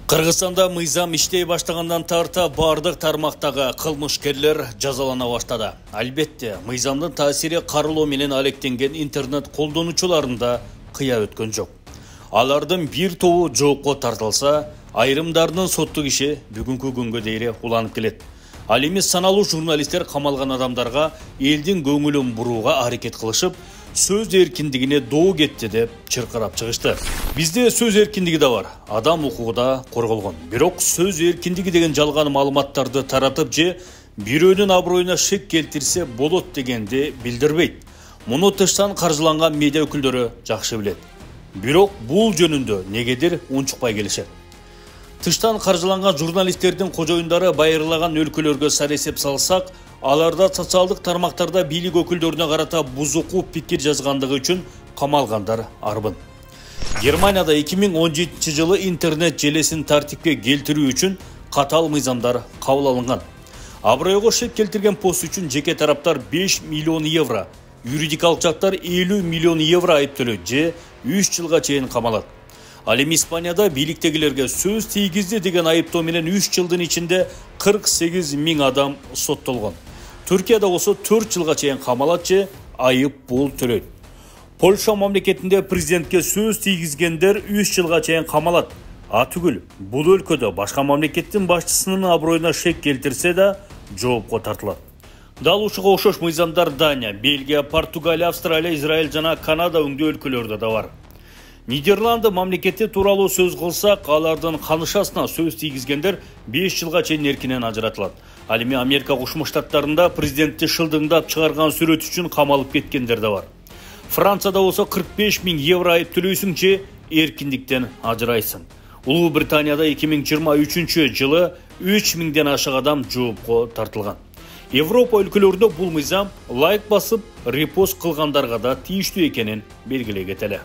Кыргызстанда мыйзам иштей баштагандан тарта бардык тармактагы кылмышкерлер жазалана баштады. Албетте, мыйзамдын таасири карылоо менен алектенген интернет колдонуучуларында кыя өткөн жок. Алардын бир тобу жоопко тартылса, айрымдарынын соттук иши бүгүнкү күнгө дейре уланып келет. Ал эми саналуу журналисттер камалган адамдарга элдин көңүлүн бурууга аракет кылышып, сөз эркиндигине доо кетти деп чыркырап чыгышты. Бизде сөз эркиндиги да бар, адам укугу да корголгон. Бирок сөз эркиндиги деген жалган маалыматтарды таратып же бирөөнүн аброюна шек келтирсе болот дегенди билдирбейт. Муну тыштан каржыланган медиа өкүлдөрү жакшы билет. Бирок бул жөнүндө негедир унчукпай келишет. Тыштан каржыланган журналисттердин кожоюндары байырлаган өлкөлөргө саресеп салсак, аларда социалдык тармактарда бийлик өкүлдөрүнө карата бузуку пикир жазгандыгы үчүн камалгандар арбын. Германияда 2017 жылы интернет желесин тартипке келтирүү үчүн катаал мыйзамдар кабыл алынган. Абройго шек келтирген пост үчүн жеке тараптар 5 миллион евро, юридикалык жактар 50 миллион евро айыптөлөйт же 3 жылга чейин камалат. Ал эми Испанияда бийликтегилерге сөз тийгизди деген айыптоо менен 3 жылдын ичинде 48 000 адам соттолгон. Түркияда болсо 4 жылга чейин камалат же айып пул төлөйт. Польша мамлекетинде президентке сөз тийгизгендер 3 жылга чейин камалат. Түгүл, бул өлкөдө башка мамлекеттин башчысынын аброюна шек келтирсе да жоопко тартылат. Дал ушуга окшош мыйзамдар Дания, Бельгия, Португалия, Австралия, Израиль жана Канада өңдүү өлкөлөрдө да бар. Нидерланды мамлекети тууралуу сөз кылсак, алардын канышасына сөз тийгизгендер 5 жылга чейин эркинен ажыратылат. Ал эми Америка Кошмо Штаттарында президентти шылдыңдап чыгарган сүрөт үчүн камалып кеткендер да бар. Францияда болсо 45 000 евро айып төлөйсүң же эркиндиктен ажырайсың. Улуу Британияда 2023 жылы 3000ден ашык адам жоопко тартылган. Европа өлкөлөрүндө бул мыйзам лайк басып, репост кылгандарга да тийиштүү экенин белгилей кетели.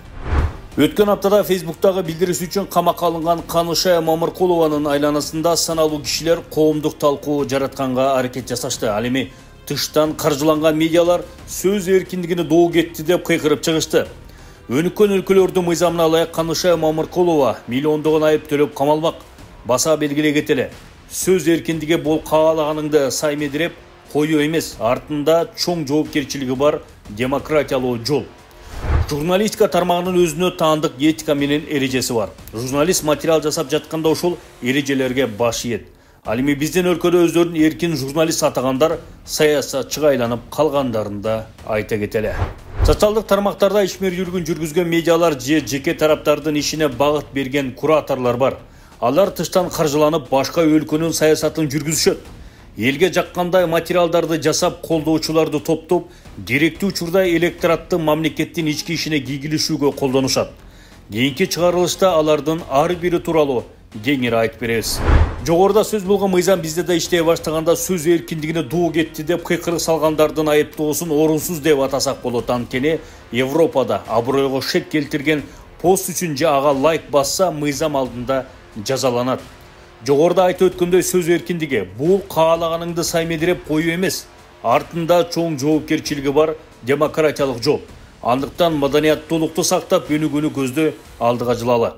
Өткөн аптада Facebook'тагы билдирүүсү үчүн камакка алынган Канышая Мамыркулованын айланасында саналуу кишилер коомдук талкуу жаратканга аракет жасашты. Ал эми тыштан каржыланган медиалар сөз эркиндигине доо кетти деп кыйкырып чыгышты. Өнүккөн өлкөлөрдүн мыйзамына ылайык Канышая Мамыркулова миллиондогон айып төлөп камалмак. Баса белгилей кетели. Сөз эркиндиги бул каалаганыңды саймедиреп коюу эмес, артында чоң жоопкерчилиги бар демократиялуу жол. Журналистика тармагынын өзүнө таандык этика менен эрежеси бар. Журналист материал жасап жатканда ошол эрежелерге баш ийет. Ал эми биздин өлкөдө өздөрүн эркин журналист атагандар саясатчыга айланып калгандарын да айта кетели. Социалдык тармактарда ишмер жүргүзгөн медиалар же жеке тараптардын ишине багыт берген кураторлор бар. Алар тыштан каржыланып башка өлкөнүн саясатын жүргүзүшөт. Элге жаккандай материалдарды жасап колдоочуларды топтоп, керектүү учурда электоратты мамлекеттин ички ишине кийгилишүүгө колдонушат. Кийинки чыгарылышта алардын ар бири тууралуу кеңири айтып беребиз. Жогоруда сөз болгон мыйзам бизде да иштей баштаганда сөз эркиндигине доо кетти деп кыйкырык салгандардын айыптоосун орунсуз деп атасак болот. Анткени Европада абройго шек келтирген пост үчүн же ага лайк басса мыйзам алдында жазаланат. Жогоруда айтып өткөндөй сөз эркиндиги бул каалаганыңды саймедиреп коюу эмес, артында чоң жоопкерчилиги бар демократиялык жол. Андыктан маданияттуулукту сактап, өнүгүүнү көздөй алдыга жылалы.